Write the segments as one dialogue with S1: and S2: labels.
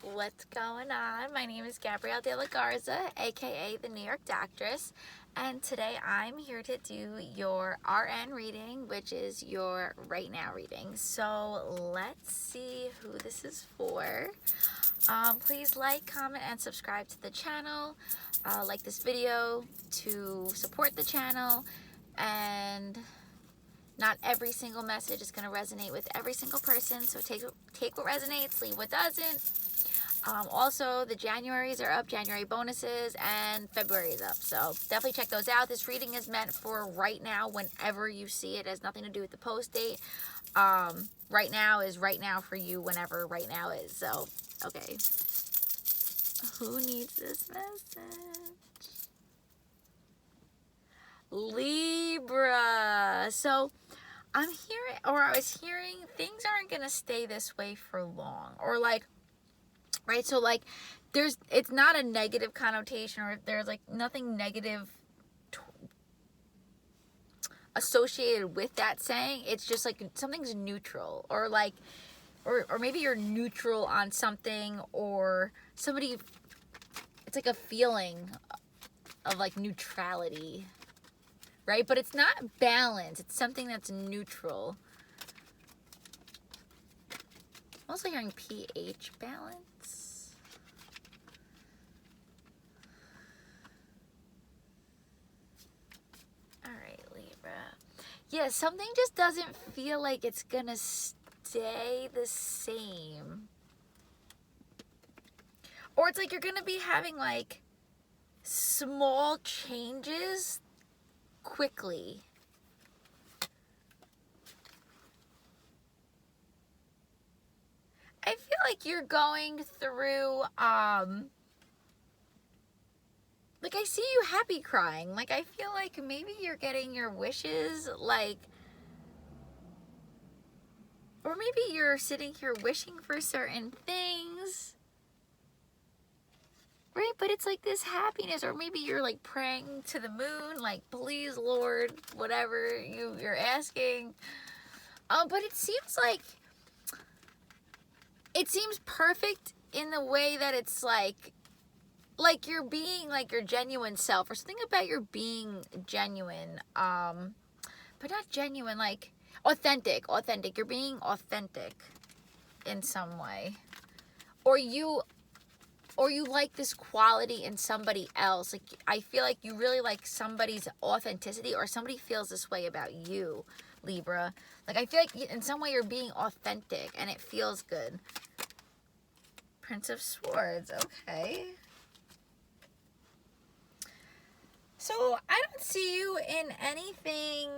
S1: What's going on? My name is Gabrielle De La Garza, aka the New York Doctress, and today I'm here to do your RN reading, which is your right now reading. So let's see who this is for. Please like, comment, and subscribe to the channel. Like this video to support the channel, and not every single message is going to resonate with every single person, so take what resonates, leave what doesn't. Also, the Januaries are up, January bonuses, and February is up. So definitely check those out. This reading is meant for right now, whenever you see it. It has nothing to do with the post date. Right now is right now for you, whenever right now is. So, okay. Who needs this message? Libra. So I'm hearing, or I was hearing, things aren't going to stay this way for long. Or like, right? So like, it's not a negative connotation, or there's like nothing negative associated with that saying. It's just like something's neutral, or like, or maybe you're neutral on something, or somebody, it's like a feeling of like neutrality, right? But it's not balance. It's something that's neutral. I'm also hearing pH balance. All right, Libra. Yeah, something just doesn't feel like it's gonna stay the same. Or it's like you're gonna be having like small changes quickly. I feel like you're going through, like I see you happy crying. Like I feel like maybe you're getting your wishes, like, or maybe you're sitting here wishing for certain things, right? But it's like this happiness, or maybe you're like praying to the moon, like, please, Lord, whatever you're asking. But it seems like, it seems perfect in the way that it's like you're being like your genuine self, or something about your being genuine, but not genuine, like authentic. You're being authentic in some way, or you like this quality in somebody else. Like I feel like you really like somebody's authenticity, or somebody feels this way about you, Libra. Like I feel like in some way you're being authentic and it feels good. Prince of Swords, okay. So I don't see you in anything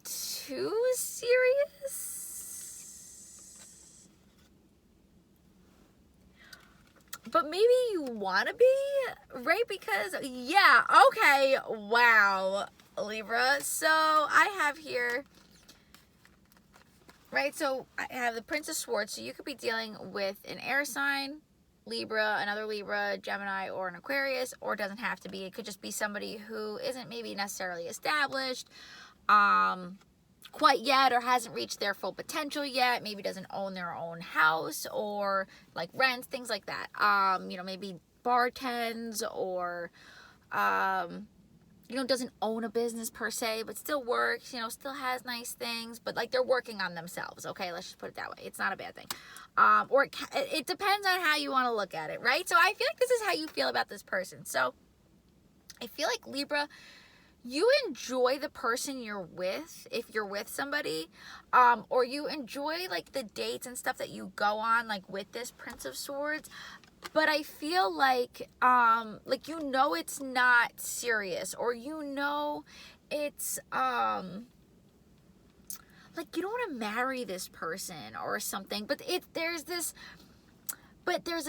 S1: too serious, but maybe you want to be, right? Because yeah, okay, wow, Libra. So I have here, right, so I have the Prince of Swords. So you could be dealing with an air sign, Libra, another Libra, Gemini, or an Aquarius, or it doesn't have to be. It could just be somebody who isn't maybe necessarily established quite yet, or hasn't reached their full potential yet. Maybe doesn't own their own house, or like rents, things like that. You know, maybe bartends, or you know, doesn't own a business per se, but still works, you know, still has nice things, but like they're working on themselves. Okay, let's just put it that way. It's not a bad thing. Or it depends on how you want to look at it, right? So I feel like this is how you feel about this person. So I feel like, Libra, you enjoy the person you're with, if you're with somebody, or you enjoy like the dates and stuff that you go on, like with this Prince of Swords. But I feel like you know it's not serious, or you know it's like you don't want to marry this person or something. But there's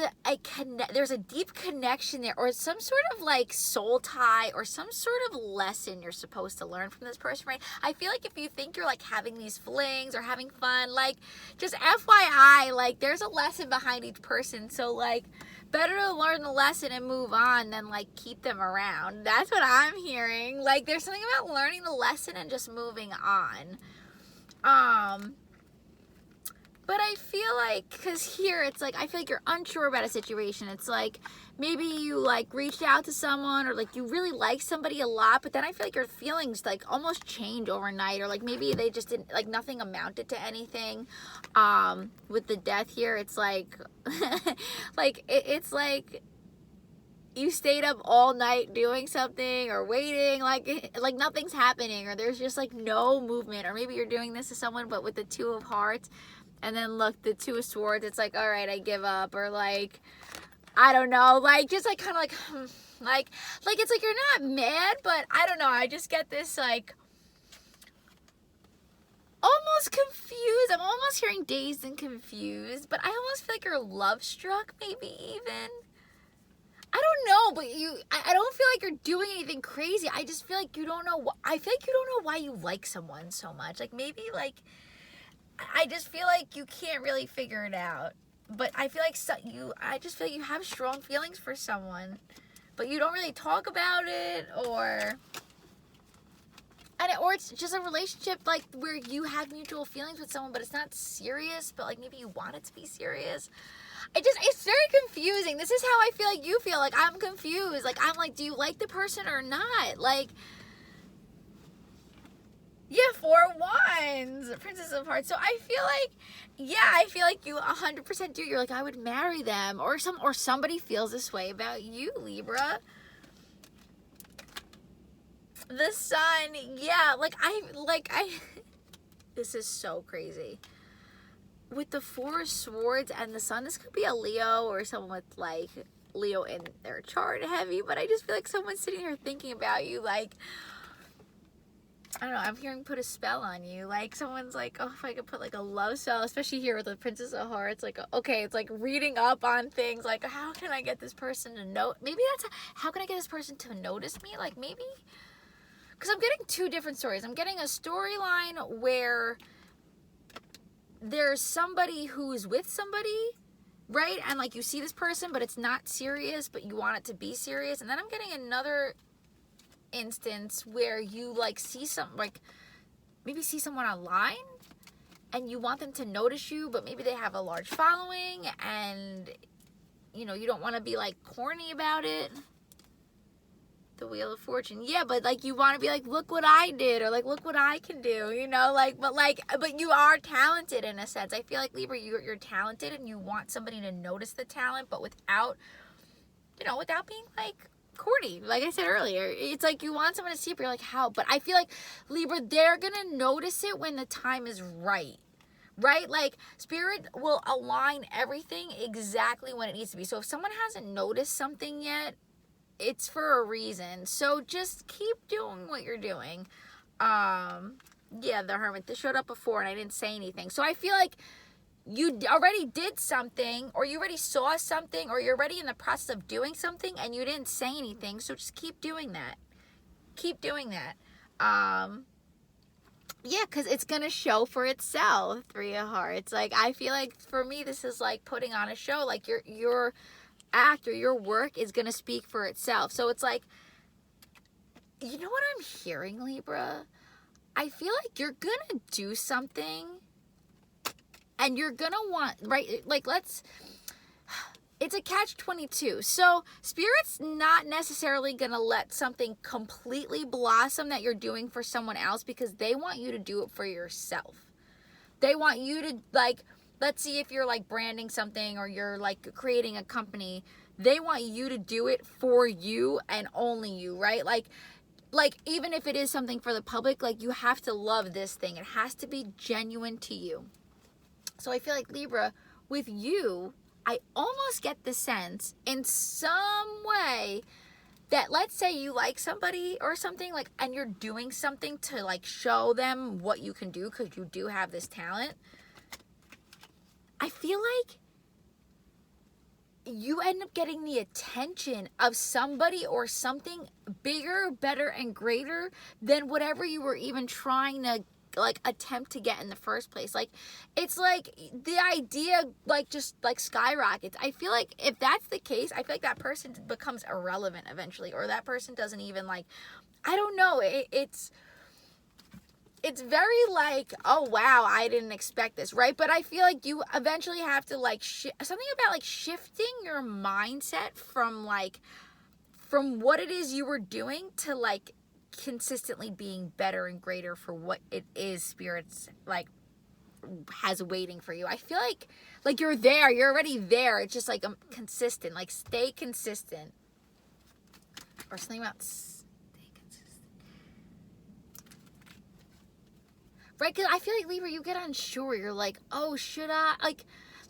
S1: a deep connection there, or some sort of like soul tie, or some sort of lesson you're supposed to learn from this person, right? I feel like if you think you're like having these flings or having fun, like just FYI, like there's a lesson behind each person. So like better to learn the lesson and move on than like keep them around. That's what I'm hearing. Like there's something about learning the lesson and just moving on. But I feel like, because here it's like, I feel like you're unsure about a situation. It's like, maybe you like reached out to someone, or like you really like somebody a lot, but then I feel like your feelings like almost change overnight, or like maybe they just didn't, like nothing amounted to anything. With the death here, it's like, it's like you stayed up all night doing something or waiting, like nothing's happening, or there's just like no movement. Or maybe you're doing this to someone, but with the Two of Hearts, and then look, the Two of Swords, it's like, all right, I give up. Or like, I don't know, like just like kind of like it's like you're not mad, but I don't know, I just get this like almost confused. I'm almost hearing dazed and confused, but I almost feel like you're love struck, maybe even. I don't know, but I don't feel like you're doing anything crazy. I just feel like you don't know. I feel like you don't know why you like someone so much. Like maybe like, I just feel like you can't really figure it out. But I feel like I just feel like you have strong feelings for someone, but you don't really talk about it, or it's just a relationship like where you have mutual feelings with someone, but it's not serious, but like maybe you want it to be serious. It's very confusing. This is how I feel like you feel. Like I'm confused. Like I'm like, do you like the person or not? Like, yeah, 4 Wands, Princess of Hearts. So I feel like you 100% do. You're like, I would marry them, or somebody feels this way about you, Libra. The Sun, yeah, this is so crazy. With the 4 of Swords and the Sun, this could be a Leo, or someone with like Leo in their chart heavy, but I just feel like someone's sitting here thinking about you, like, I don't know, I'm hearing put a spell on you. Like someone's like, oh, if I could put like a love spell, especially here with the Princess of Hearts, like, okay, it's like reading up on things, like how can I get this person to know, maybe that's how can I get this person to notice me, like maybe, because I'm getting 2 different stories. I'm getting a storyline where there's somebody who's with somebody, right? And like you see this person, but it's not serious, but you want it to be serious. And then I'm getting another instance where you like see maybe see someone online and you want them to notice you, but maybe they have a large following and you know, you don't want to be like corny about it. The Wheel of Fortune, yeah, but like you want to be like, look what I did, or like look what I can do, you know, like, but you are talented in a sense. I feel like Libra, you're talented and you want somebody to notice the talent, but without being like corny. Like I said earlier, it's like you want someone to see it, but you're like, how? But I feel like Libra, they're gonna notice it when the time is right. Right? Like Spirit will align everything exactly when it needs to be. So if someone hasn't noticed something yet, it's for a reason. So just keep doing what you're doing. Yeah, the Hermit. This showed up before and I didn't say anything. So I feel like you already did something, or you already saw something, or you're already in the process of doing something and you didn't say anything. So just keep doing that. Keep doing that. Yeah, because it's going to show for itself, 3 of Hearts. Like, I feel like for me, this is like putting on a show. Like your act or your work is going to speak for itself. So it's like, you know what I'm hearing, Libra? I feel like you're going to do something and you're going to want, right? Like, it's a catch-22. So Spirit's not necessarily going to let something completely blossom that you're doing for someone else, because they want you to do it for yourself. They want you to, like, let's see if you're like branding something or you're like creating a company. They want you to do it for you and only you, right? Like even if it is something for the public, like you have to love this thing. It has to be genuine to you. So I feel like Libra, with you, I almost get the sense in some way that, let's say you like somebody or something, like, and you're doing something to like show them what you can do because you do have this talent. I feel like you end up getting the attention of somebody or something bigger, better, and greater than whatever you were even trying to like attempt to get in the first place. Like, it's like the idea like just like skyrockets. I feel like if that's the case, I feel like that person becomes irrelevant eventually, or that person doesn't even like, I don't know, it's it's very like, oh wow, I didn't expect this, right? But I feel like you eventually have to like something about like shifting your mindset from what it is you were doing to like consistently being better and greater for what it is Spirit's like has waiting for you. I feel like you're there, you're already there. It's just like consistent, like stay consistent, or something about stay consistent, right? Because I feel like Libra, you get unsure. You're like, oh, should I like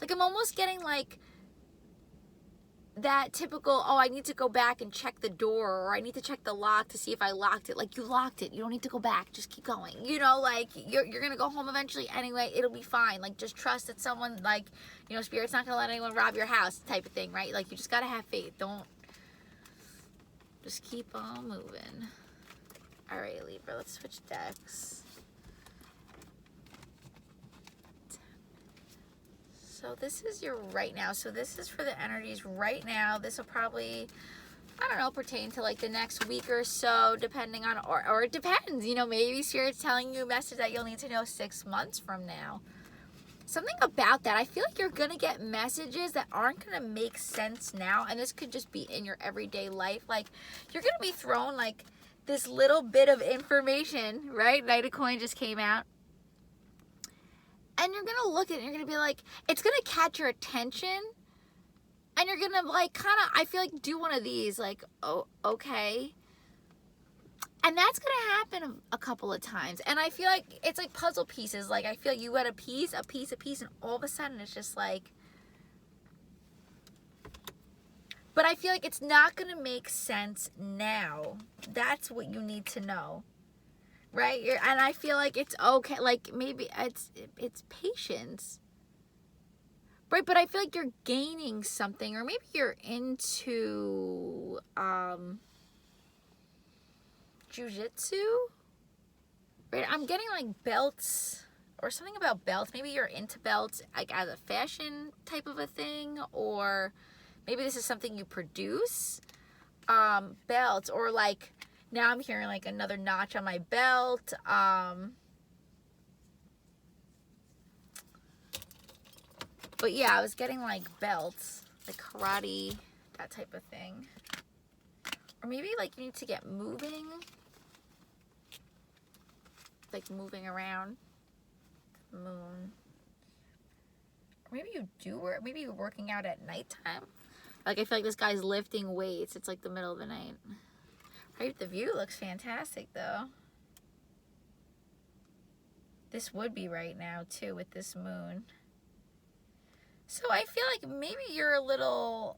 S1: I'm almost getting like that typical, oh, I need to go back and check the door, or I need to check the lock to see if I locked it. Like, you locked it, you don't need to go back, just keep going, you know, like you're gonna go home eventually anyway, it'll be fine. Like, just trust that someone, like, you know, Spirit's not gonna let anyone rob your house type of thing, right? Like, you just gotta have faith. Don't, just keep on moving. All right, Libra, let's switch decks. So this is your right now. So this is for the energies right now. This will probably, I don't know, pertain to like the next week or so, depending on, or it depends. You know, maybe Spirit's telling you a message that you'll need to know 6 months from now. Something about that. I feel like you're going to get messages that aren't going to make sense now. And this could just be in your everyday life. Like, you're going to be thrown like this little bit of information, right? Knight of Coins just came out. And you're going to look at it and you're going to be like, it's going to catch your attention. And you're going to like kind of, I feel like, do one of these. Like, oh, okay. And that's going to happen a couple of times. And I feel like it's like puzzle pieces. Like, I feel like you got a piece. And all of a sudden it's just like. But I feel like it's not going to make sense now. That's what you need to know. Right? And I feel like it's okay. Like, maybe it's patience. Right? But I feel like you're gaining something. Or maybe you're into jiu-jitsu. Right? I'm getting like belts. Or something about belts. Maybe you're into belts like as a fashion type of a thing. Or maybe this is something you produce. Belts. Or like, now I'm hearing like another notch on my belt. But yeah, I was getting like belts, like karate, that type of thing. Or maybe like you need to get moving. Like moving around. Moon. Or maybe you do work, maybe you're working out at nighttime. Like, I feel like this guy's lifting weights. It's like the middle of the night. Right, the view looks fantastic though. This would be right now too with this moon. So I feel like maybe you're a little,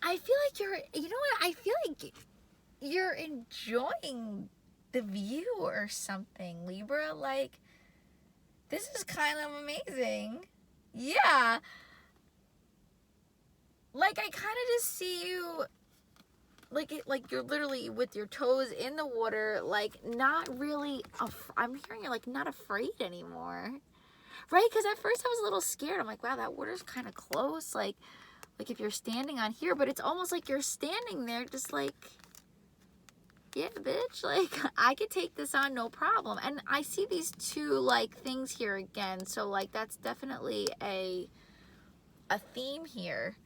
S1: I feel like you're, you know what, I feel like you're enjoying the view or something, Libra. Like, this is kind of amazing. Yeah. Like, I kind of just see you like you're literally with your toes in the water, like not really, I'm hearing you're like not afraid anymore, right? Because at first I was a little scared. I'm like, wow, that water's kind of close, like if you're standing on here, but it's almost like you're standing there just like, yeah, bitch, like I could take this on no problem. And I see these two like things here again, so like that's definitely a theme here.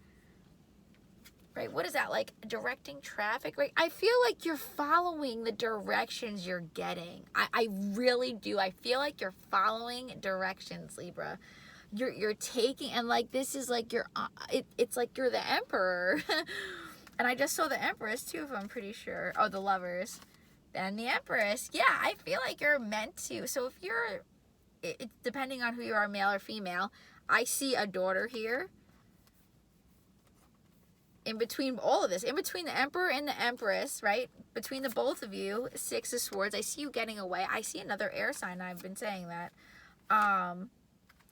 S1: Right, what is that, like directing traffic, right? I feel like you're following the directions you're getting. I really do. I feel like you're following directions, Libra. You're taking, and like this is like you're, it's like you're the emperor. And I just saw the Empress too, if I'm pretty sure. Oh, the Lovers. And the Empress. Yeah, I feel like you're meant to. So if you're, depending on who you are, male or female, I see a daughter here. In between all of this, in between the Emperor and the Empress, right? Between the both of you, 6 of Swords. I see you getting away. I see another air sign. I've been saying that.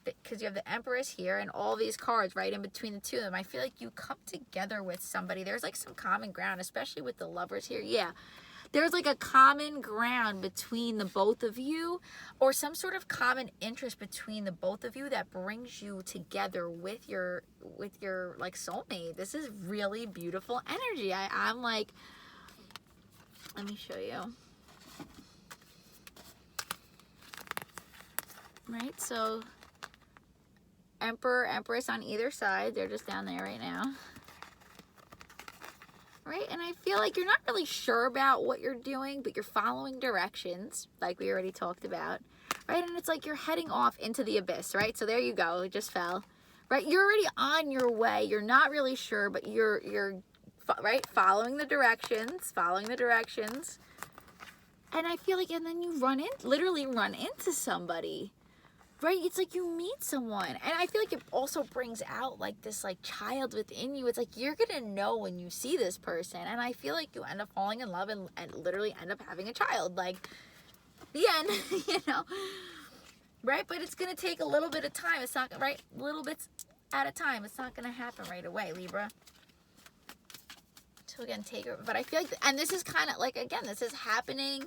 S1: Because you have the Empress here and all these cards right in between the two of them. I feel like you come together with somebody. There's like some common ground, especially with the Lovers here. Yeah. There's like a common ground between the both of you, or some sort of common interest between the both of you that brings you together with your like soulmate. This is really beautiful energy. I'm like, let me show you. right? So Emperor, Empress on either side. They're just down there right now. Right? And I feel like you're not really sure about what you're doing, but you're following directions, like we already talked about. Right? And it's like you're heading off into the abyss, right? So there you go. It just fell. Right? You're already on your way. You're not really sure, but you're right? Following the directions. And I feel like, and then you literally run into somebody. Right? It's like you meet someone. And I feel like it also brings out like this like child within you. It's like you're going to know when you see this person. And I feel like you end up falling in love and literally end up having a child. Like, the end, you know. Right? But it's going to take a little bit of time. It's not, right? Little bits at a time. It's not going to happen right away, Libra. So again, but I feel like, and this is kind of like, again, this is happening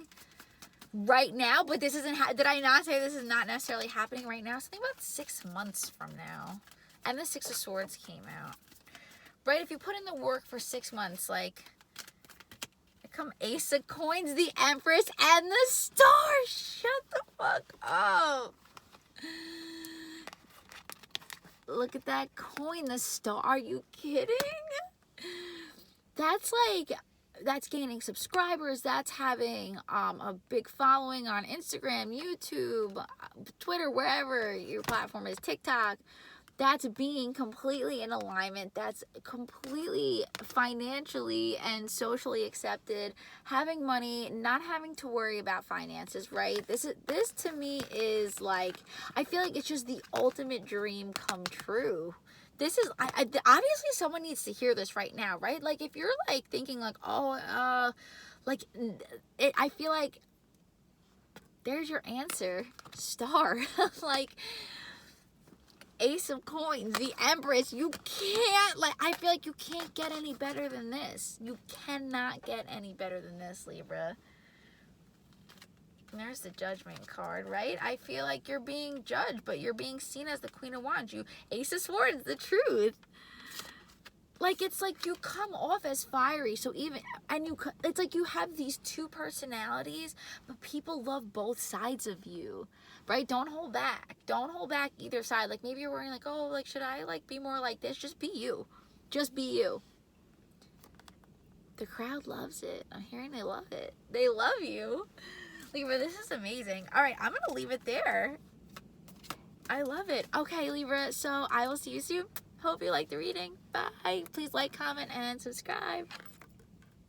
S1: right now, but this isn't, did I not say this is not necessarily happening right now? Something about 6 months from now. And the Six of Swords came out. Right? If you put in the work for 6 months, like, come Ace of Coins, the Empress, and the Star. Shut the fuck up. Look at that coin, the Star. Are you kidding? That's like, that's gaining subscribers. That's having a big following on Instagram, YouTube, Twitter, wherever your platform is, TikTok. That's being completely in alignment. That's completely financially and socially accepted. Having money, not having to worry about finances, right? This to me is like, I feel like it's just the ultimate dream come true. This is, obviously someone needs to hear this right now, right? Like if you're like thinking like, I feel like there's your answer, Star. Like, Ace of Coins, the Empress. You can't, like, I feel like you can't get any better than this. You cannot get any better than this, Libra. And there's the Judgment card, right? I feel like you're being judged, but you're being seen as the Queen of Wands. You, Ace of Swords, the truth. Like, it's like you come off as fiery. So even, and it's like you have these two personalities, but people love both sides of you. Right? Don't hold back. Don't hold back either side. Like maybe you're worrying like, oh, like should I like be more like this? Just be you. Just be you. The crowd loves it. I'm hearing they love it. They love you. Libra, this is amazing. All right, I'm going to leave it there. I love it. Okay, Libra, so I will see you soon. Hope you liked the reading. Bye. Please like, comment, and subscribe.